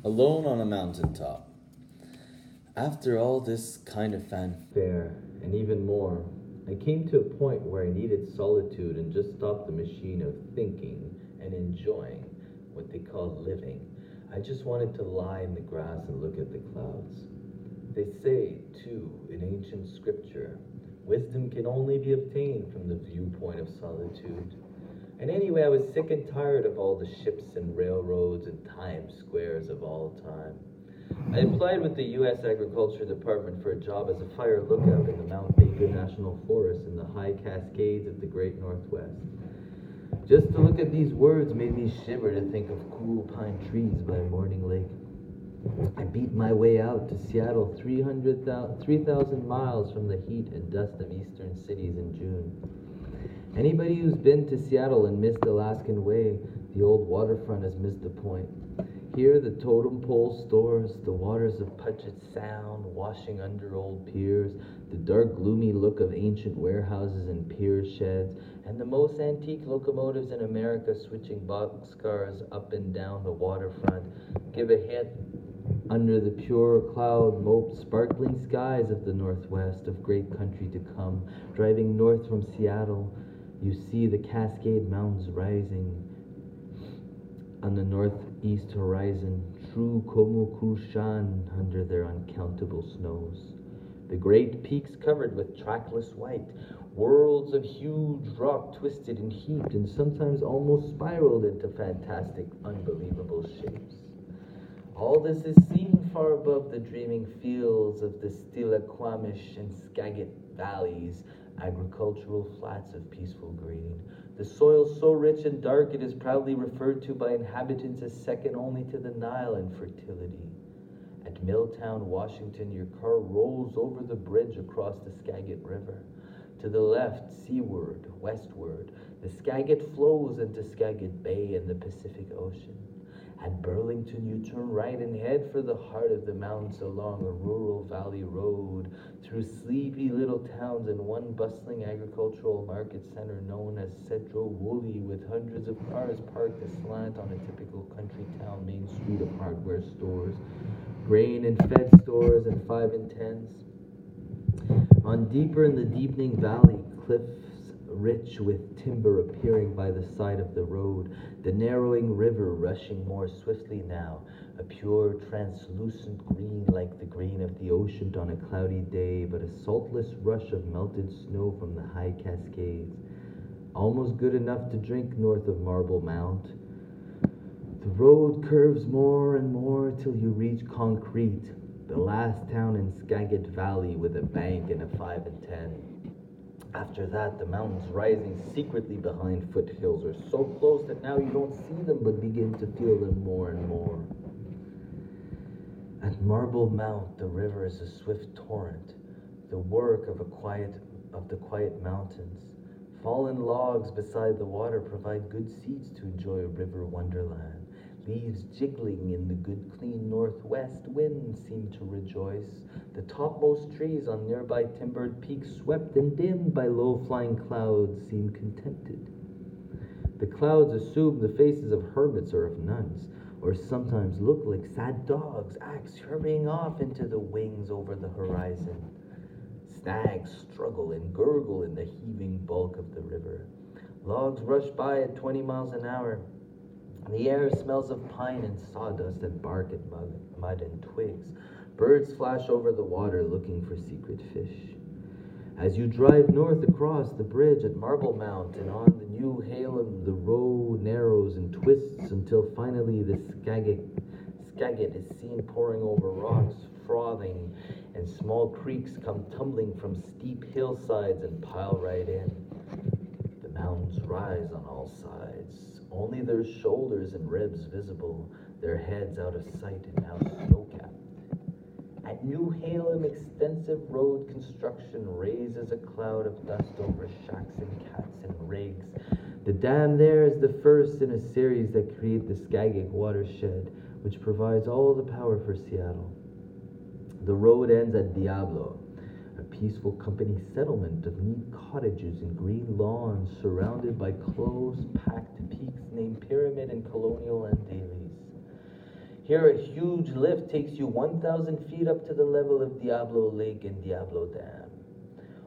Alone on a mountaintop. After all this kind of fanfare, and even more, I came to a point where I needed solitude and just stopped the machine of thinking and enjoying what they call living. I just wanted to lie in the grass and look at the clouds. They say, too, in ancient scripture, wisdom can only be obtained from the viewpoint of solitude. And anyway, I was sick and tired of all the ships and railroads and Times Squares of all time. I applied with the U.S. Agriculture Department for a job as a fire lookout in the Mount Baker National Forest in the high Cascades of the Great Northwest. Just to look at these words made me shiver to think of cool pine trees by Morning Lake. I beat my way out to Seattle 3,000 miles from the heat and dust of eastern cities in June. Anybody who's been to Seattle and missed Alaskan Way, the old waterfront, has missed the point. Here, the totem pole stores, the waters of Puget Sound washing under old piers, the dark, gloomy look of ancient warehouses and pier sheds, and the most antique locomotives in America switching boxcars up and down the waterfront give a hint under the pure cloud-moped sparkling skies of the Northwest of great country to come. Driving north from Seattle, you see the Cascade Mountains rising on the northeast horizon, true Komukushan under their uncountable snows. The great peaks covered with trackless white, worlds of huge rock twisted and heaped and sometimes almost spiraled into fantastic, unbelievable shapes. All this is seen far above the dreaming fields of the Stillaquamish and Skagit valleys, agricultural flats of peaceful green. The soil so rich and dark it is proudly referred to by inhabitants as second only to the Nile in fertility. At Milltown, Washington, your car rolls over the bridge across the Skagit River. To the left, seaward, westward, the Skagit flows into Skagit Bay and the Pacific Ocean. At Burlington, you turn right and head for the heart of the mountains along a rural valley road, through sleepy little towns and one bustling agricultural market center known as Cedro Woolley, with hundreds of cars parked aslant on a typical country town main street of hardware stores, grain and fed stores, and 5 and 10s. On deeper in the deepening valley, cliffs rich with timber appearing by the side of the road, the narrowing river rushing more swiftly now, a pure translucent green like the green of the ocean on a cloudy day, but a saltless rush of melted snow from the high Cascades, almost good enough to drink north of Marble Mount. The road curves more and more till you reach Concrete, the last town in Skagit Valley with a bank and a 5 and 10. After that, the mountains rising secretly behind foothills are so close that now you don't see them but begin to feel them more and more. At Marble Mount, the river is a swift torrent, the work of the quiet mountains. Fallen logs beside the water provide good seats to enjoy a river wonderland. Leaves jiggling in the good clean northwest wind seem to rejoice. The topmost trees on nearby timbered peaks, swept and dimmed by low-flying clouds, seem contented. The clouds assume the faces of hermits or of nuns, or sometimes look like sad dogs, axe hurrying off into the wings over the horizon. Snags struggle and gurgle in the heaving bulk of the river. Logs rush by at 20 miles an hour. The air smells of pine and sawdust and bark and mud and twigs. Birds flash over the water looking for secret fish. As you drive north across the bridge at Marble Mount and on the New Halem, the road narrows and twists until finally the Skagit is seen pouring over rocks, frothing, and small creeks come tumbling from steep hillsides and pile right in. The mountains rise on all sides, only their shoulders and ribs visible, their heads out of sight and now snow-capped. At New Halem, extensive road construction raises a cloud of dust over shacks and cats and rigs. The dam there is the first in a series that create the Skagit watershed, which provides all the power for Seattle. The road ends at Diablo, a peaceful company settlement of neat cottages and green lawns surrounded by close-packed peaks named Pyramid and Colonial and Dailies. Here, a huge lift takes you 1,000 feet up to the level of Diablo Lake and Diablo Dam.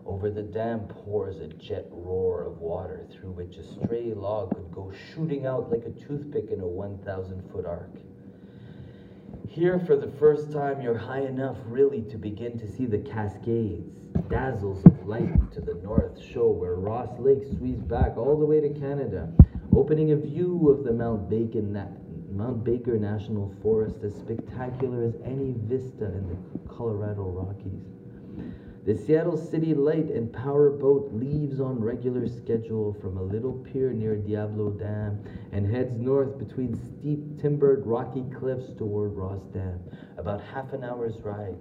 Over the dam pours a jet roar of water through which a stray log could go shooting out like a toothpick in a 1,000-foot arc. Here, for the first time, you're high enough really to begin to see the Cascades. Dazzles of light to the north show where Ross Lake sweeps back all the way to Canada, opening a view of the Mount Baker National Forest as spectacular as any vista in the Colorado Rockies. The Seattle City Light and Power Boat leaves on regular schedule from a little pier near Diablo Dam and heads north between steep timbered rocky cliffs toward Ross Dam, about half an hour's ride.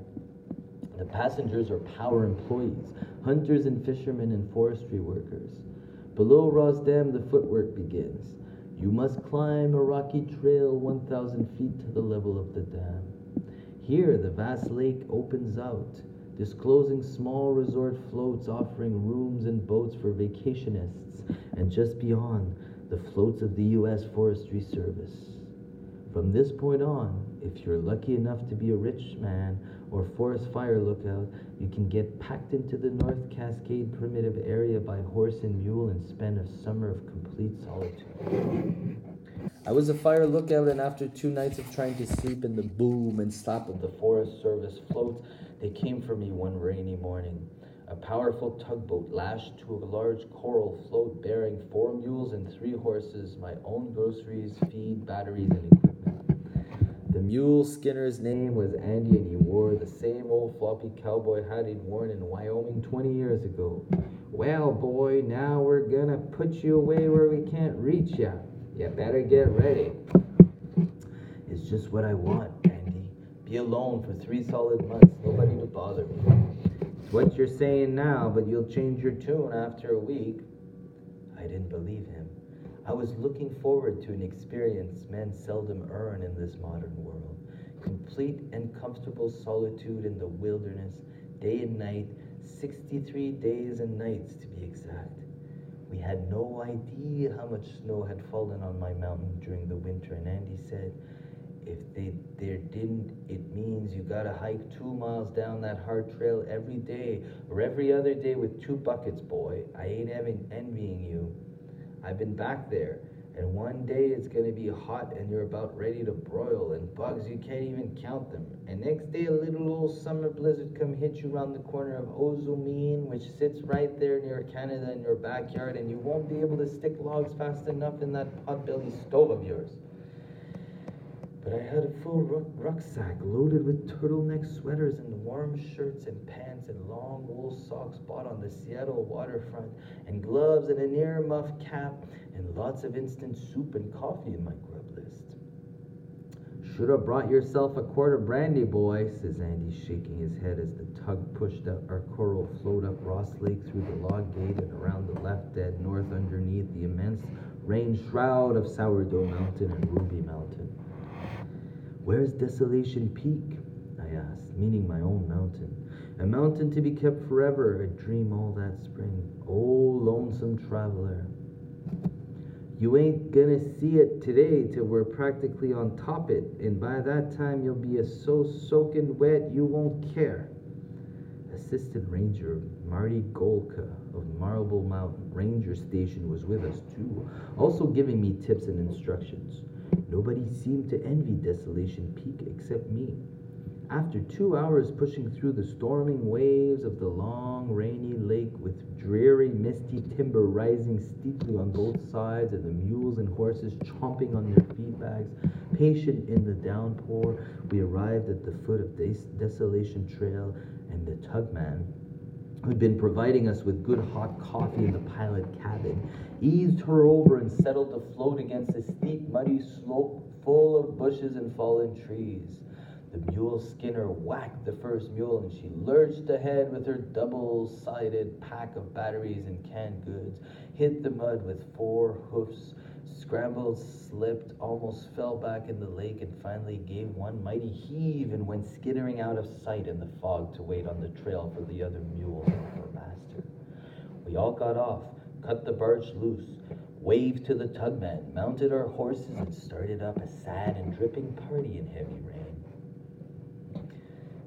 The passengers are power employees, hunters and fishermen and forestry workers. Below Ross Dam, the footwork begins. You must climb a rocky trail 1,000 feet to the level of the dam. Here, the vast lake opens out, disclosing small resort floats offering rooms and boats for vacationists, and just beyond, the floats of the U.S. Forestry Service. From this point on, if you're lucky enough to be a rich man or forest fire lookout, you can get packed into the North Cascade primitive area by horse and mule and spend a summer of complete solitude. I was a fire lookout, and after 2 nights of trying to sleep in the boom and slap of the Forest Service floats, they came for me one rainy morning. A powerful tugboat lashed to a large coral float bearing 4 mules and 3 horses, my own groceries, feed, batteries, and equipment. The mule skinner's name was Andy, and he wore the same old floppy cowboy hat he'd worn in Wyoming 20 years ago. Well, boy, now we're gonna put you away where we can't reach ya. You better get ready. It's just what I want, Andy. Be alone for 3 solid months, nobody to bother me. It's what you're saying now, but you'll change your tune after a week. I didn't believe him. I was looking forward to an experience men seldom earn in this modern world. Complete and comfortable solitude in the wilderness, day and night, 63 days and nights to be exact. We had no idea how much snow had fallen on my mountain during the winter, and Andy said, if there didn't, it means you gotta hike 2 miles down that hard trail every day, or every other day with 2 buckets, boy. I ain't envying you. I've been back there, and one day it's gonna be hot and you're about ready to broil, and bugs, you can't even count them. And next day a little old summer blizzard come hit you around the corner of Ozumene, which sits right there near Canada in your backyard, and you won't be able to stick logs fast enough in that potbelly stove of yours. But I had a full rucksack loaded with turtleneck sweaters and warm shirts and pants and long wool socks bought on the Seattle waterfront, and gloves and an earmuff cap, and lots of instant soup and coffee in my grub list. Should have brought yourself a quart of brandy, boy, says Andy, shaking his head as the tug pushed our coral float up Ross Lake through the log gate and around the left dead north underneath the immense rain shroud of Sourdough Mountain and Ruby Mountain. Where's Desolation Peak? I asked, meaning my own mountain. A mountain to be kept forever, a dream all that spring. Oh, lonesome traveler. You ain't gonna see it today till we're practically on top it, and by that time you'll be so soaking wet you won't care. Assistant Ranger Marty Golka of Marble Mountain Ranger Station was with us too, also giving me tips and instructions. Nobody seemed to envy Desolation Peak except me. After 2 hours pushing through the storming waves of the long, rainy lake with dreary, misty timber rising steeply on both sides and the mules and horses chomping on their feed bags, patient in the downpour, we arrived at the foot of Desolation Trail, and the tugman, who'd been providing us with good hot coffee in the pilot cabin, eased her over and settled the float against a steep, muddy slope full of bushes and fallen trees. The mule skinner whacked the first mule, and she lurched ahead with her double-sided pack of batteries and canned goods, hit the mud with 4 hoofs, scrambled, slipped, almost fell back in the lake, and finally gave one mighty heave and went skittering out of sight in the fog to wait on the trail for the other mules and her master. We all got off, cut the barge loose, waved to the tugman, mounted our horses, and started up a sad and dripping party in heavy rain.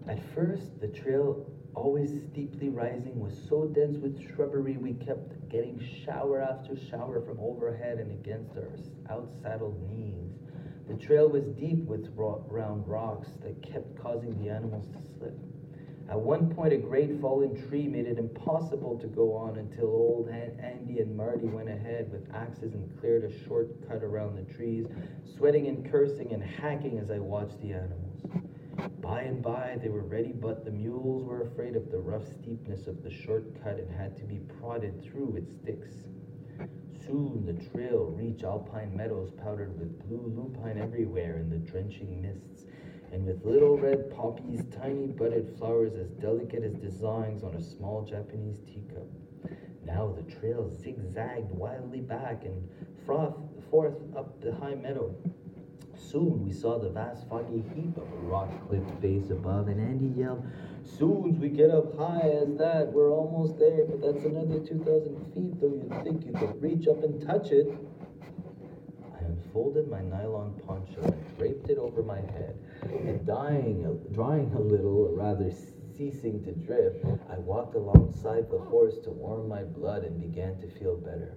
At first, the trail, always steeply rising, was so dense with shrubbery we kept getting shower after shower from overhead and against our outsaddled knees. The trail was deep with round rocks that kept causing the animals to slip. At one point, a great fallen tree made it impossible to go on until old Andy and Marty went ahead with axes and cleared a shortcut around the trees, sweating and cursing and hacking as I watched the animals. By and by, they were ready, but the mules were afraid of the rough steepness of the shortcut and had to be prodded through with sticks. Soon the trail reached alpine meadows powdered with blue lupine everywhere in the drenching mists, and with little red poppies, tiny budded flowers as delicate as designs on a small Japanese teacup. Now the trail zigzagged wildly back and forth up the high meadow. Soon we saw the vast foggy heap of a rock cliff face above, and Andy yelled, "Soon as we get up high as that, we're almost there, but that's another 2,000 feet, though you'd think you could reach up and touch it." I unfolded my nylon poncho and draped it over my head, and drying a little, or rather ceasing to drip, I walked alongside the horse to warm my blood and began to feel better.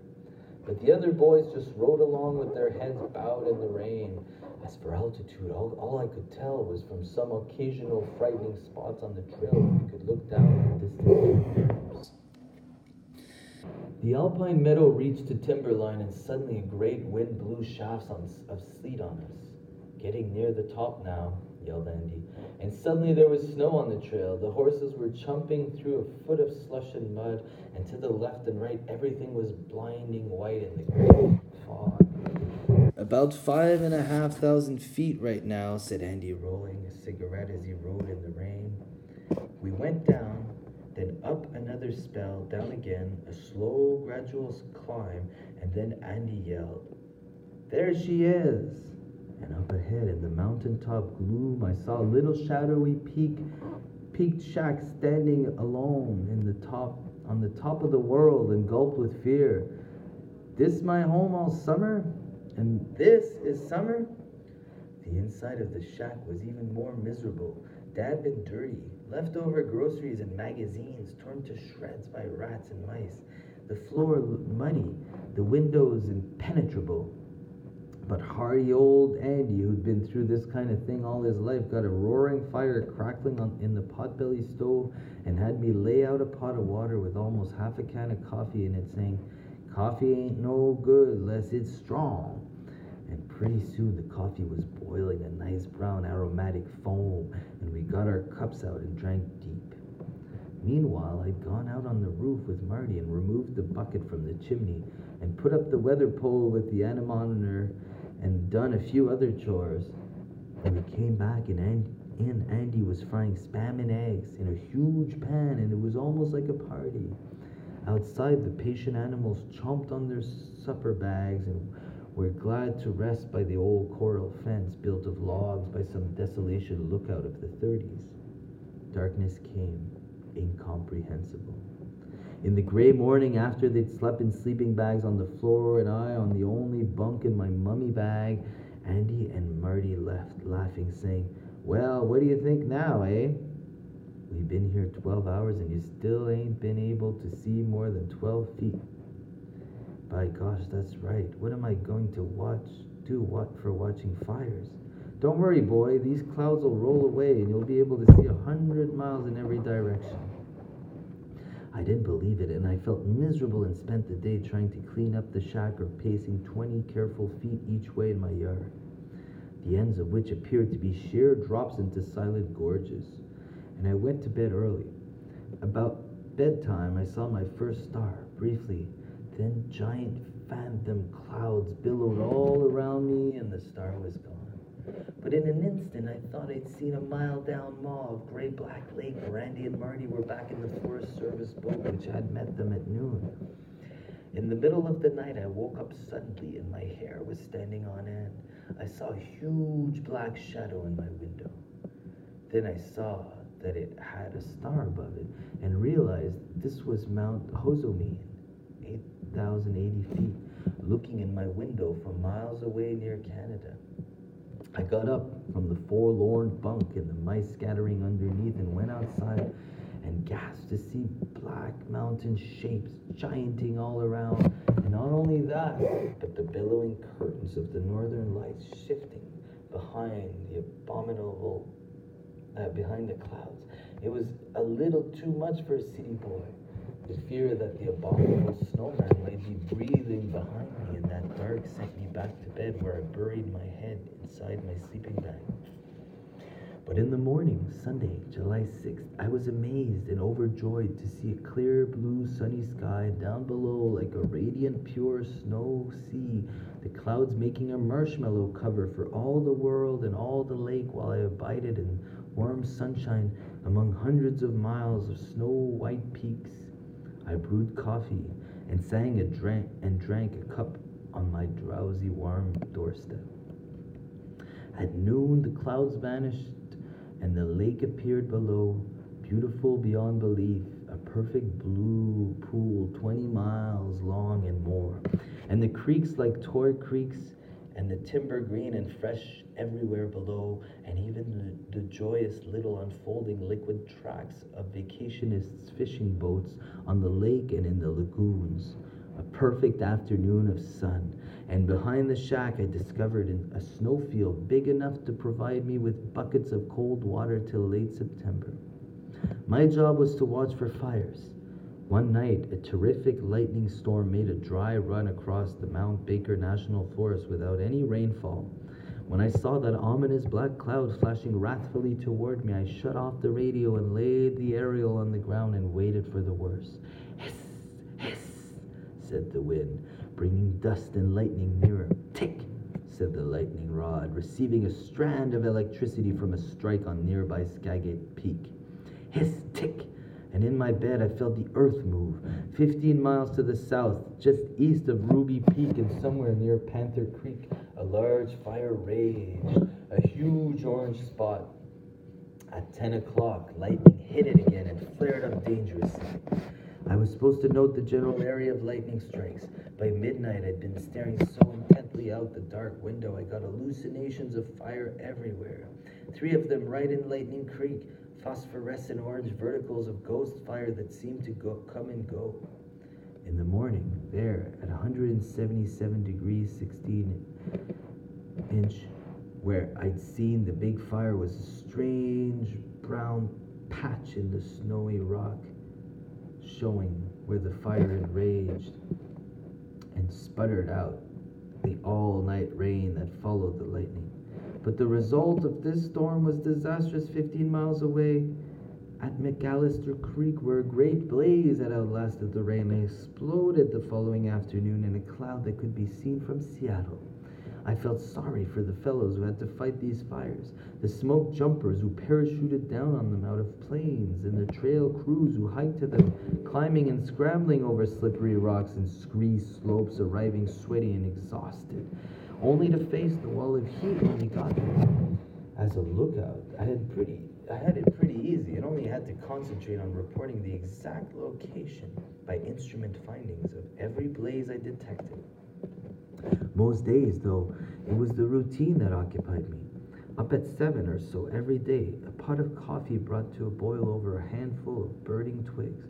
But the other boys just rode along with their heads bowed in the rain. As for altitude, all I could tell was from some occasional frightening spots on the trail where you could look down at distant. The alpine meadow reached to timberline, and suddenly a great wind blew shafts of sleet on us. "Getting near the top now," yelled Andy. And suddenly there was snow on the trail. The horses were chumping through a foot of slush and mud, and to the left and right everything was blinding white in the great fog. "About 5,500 feet right now," said Andy, rolling a cigarette as he rode in the rain. We went down, then up another spell, down again, a slow, gradual climb, and then Andy yelled, "There she is!" And up ahead in the mountaintop gloom, I saw a little shadowy peaked shack standing alone on the top of the world, and gulped with fear. "This my home all summer? And this is summer?" The inside of the shack was even more miserable, damp and dirty. Leftover groceries and magazines torn to shreds by rats and mice. The floor muddy, the windows impenetrable. But hardy old Andy, who'd been through this kind of thing all his life, got a roaring fire crackling in the potbelly stove and had me lay out a pot of water with almost half a can of coffee in it, saying, "Coffee ain't no good unless it's strong." And pretty soon the coffee was boiling a nice brown aromatic foam, and we got our cups out and drank deep. Meanwhile, I'd gone out on the roof with Marty and removed the bucket from the chimney and put up the weather pole with the anemometer and done a few other chores. When we came back and Andy was frying spam and eggs in a huge pan, and it was almost like a party. Outside, the patient animals chomped on their supper bags and were glad to rest by the old coral fence built of logs by some desolation lookout of the 30s. Darkness came, incomprehensible. In the gray morning, after they'd slept in sleeping bags on the floor and I on the only bunk in my mummy bag, Andy and Marty left, laughing, saying, "Well, what do you think now, eh? We've been here 12 hours and you still ain't been able to see more than 12 feet. By gosh, that's right. What am I going to for watching fires? Don't worry, boy. These clouds will roll away and you'll be able to see 100 miles in every direction." I didn't believe it, and I felt miserable and spent the day trying to clean up the shack or pacing 20 careful feet each way in my yard, the ends of which appeared to be sheer drops into silent gorges. And I went to bed early. About bedtime, I saw my first star, briefly. Then giant phantom clouds billowed all around me, and the star was gone. But in an instant, I thought I'd seen a mile-down maw of gray-black lake where Andy and Marty were back in the Forest Service boat which had met them at noon. In the middle of the night, I woke up suddenly, and my hair was standing on end. I saw a huge black shadow in my window. Then I saw that it had a star above it, and realized this was Mount Hozomene, 8,080 feet, looking in my window from miles away near Canada. I got up from the forlorn bunk and the mice scattering underneath and went outside and gasped to see black mountain shapes gianting all around. And not only that, but the billowing curtains of the northern lights shifting behind behind the clouds. It was a little too much for a city boy. The fear that the abominable snowman might be breathing behind me in that dark sent me back to bed, where I buried my head inside my sleeping bag. But in the morning, Sunday, July 6th, I was amazed and overjoyed to see a clear blue sunny sky down below like a radiant pure snow sea, the clouds making a marshmallow cover for all the world and all the lake, while I abided in warm sunshine among hundreds of miles of snow-white peaks. I brewed coffee and drank a cup on my drowsy, warm doorstep. At noon, the clouds vanished and the lake appeared below, beautiful beyond belief, a perfect blue pool 20 miles long and more, and the creeks like toy creeks, and the timber green and fresh everywhere below, and even the joyous little unfolding liquid tracks of vacationists' fishing boats on the lake and in the lagoons. A perfect afternoon of sun, and behind the shack I discovered a snowfield big enough to provide me with buckets of cold water till late September. My job was to watch for fires. One night, a terrific lightning storm made a dry run across the Mount Baker National Forest without any rainfall. When I saw that ominous black cloud flashing wrathfully toward me, I shut off the radio and laid the aerial on the ground and waited for the worst. Hiss, hiss, said the wind, bringing dust and lightning nearer. Tick, said the lightning rod, receiving a strand of electricity from a strike on nearby Skagit Peak. Hiss, tick, and in my bed I felt the earth move. 15 miles to the south, just east of Ruby Peak and somewhere near Panther Creek, a large fire raged, a huge orange spot. At 10 o'clock, lightning hit it again and flared up dangerously. I was supposed to note the general area of lightning strikes. By midnight, I'd been staring so intently out the dark window, I got hallucinations of fire everywhere. 3 of them right in Lightning Creek, phosphorescent orange verticals of ghost fire that seemed to come and go. In the morning, there, at 177 degrees 16 inch, where I'd seen the big fire, was a strange brown patch in the snowy rock, showing where the fire had raged and sputtered out the all-night rain that followed the lightning. But the result of this storm was disastrous 15 miles away at McAllister Creek, where a great blaze had outlasted the rain and exploded the following afternoon in a cloud that could be seen from Seattle. I felt sorry for the fellows who had to fight these fires, the smoke jumpers who parachuted down on them out of planes, and the trail crews who hiked to them, climbing and scrambling over slippery rocks and scree slopes, arriving sweaty and exhausted, only to face the wall of heat when they got there. As a lookout, I had it pretty easy. I only had to concentrate on reporting the exact location by instrument findings of every blaze I detected. Most days, though, it was the routine that occupied me. Up at 7 or so every day, a pot of coffee brought to a boil over a handful of burning twigs.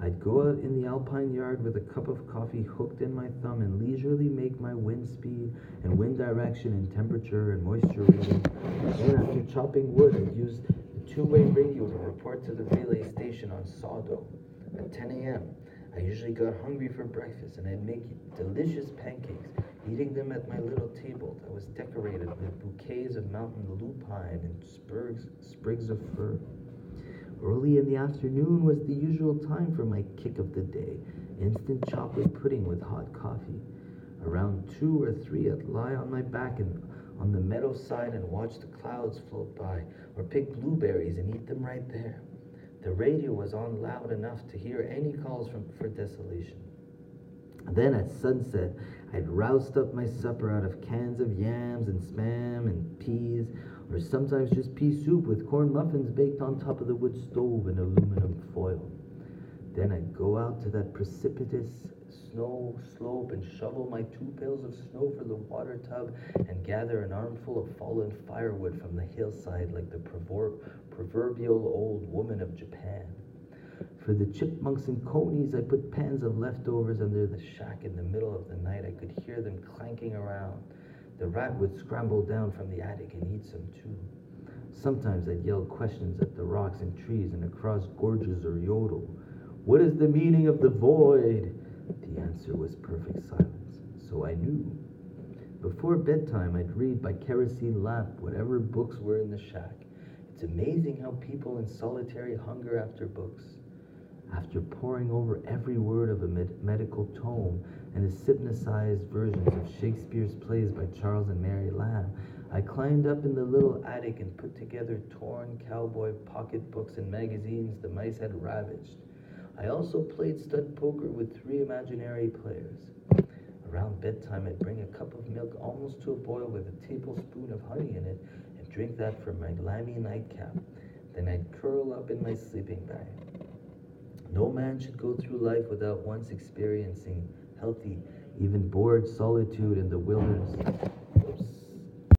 I'd go out in the alpine yard with a cup of coffee hooked in my thumb and leisurely make my wind speed and wind direction and temperature and moisture reading. Then after chopping wood, I'd use the two-way radio to report to the relay station on Sawdough. At 10 a.m., I usually got hungry for breakfast, and I'd make delicious pancakes, eating them at my little table that was decorated with bouquets of mountain lupine and sprigs of fir. Early in the afternoon was the usual time for my kick of the day, instant chocolate pudding with hot coffee. Around 2 or 3, I'd lie on my back and on the meadow side and watch the clouds float by, or pick blueberries and eat them right there. The radio was on loud enough to hear any calls for desolation. Then at sunset, I'd roused up my supper out of cans of yams and spam and peas, or sometimes just pea soup with corn muffins baked on top of the wood stove in aluminum foil. Then I'd go out to that precipitous snow slope and shovel my 2 pails of snow for the water tub and gather an armful of fallen firewood from the hillside like the proverbial old woman of Japan. For the chipmunks and conies, I put pans of leftovers under the shack in the middle of the night. I could hear them clanking around. The rat would scramble down from the attic and eat some too. Sometimes I'd yell questions at the rocks and trees and across gorges or yodel. What is the meaning of the void? The answer was perfect silence, so I knew. Before bedtime, I'd read by kerosene lamp whatever books were in the shack. It's amazing how people in solitary hunger after books. After poring over every word of a medical tome and the hypnotized versions of Shakespeare's plays by Charles and Mary Lamb, I climbed up in the little attic and put together torn cowboy pocketbooks and magazines the mice had ravaged. I also played stud poker with 3 imaginary players. Around bedtime, I'd bring a cup of milk almost to a boil with a tablespoon of honey in it and drink that from my lammy nightcap. Then I'd curl up in my sleeping bag. No man should go through life without once experiencing healthy, even bored solitude in the wilderness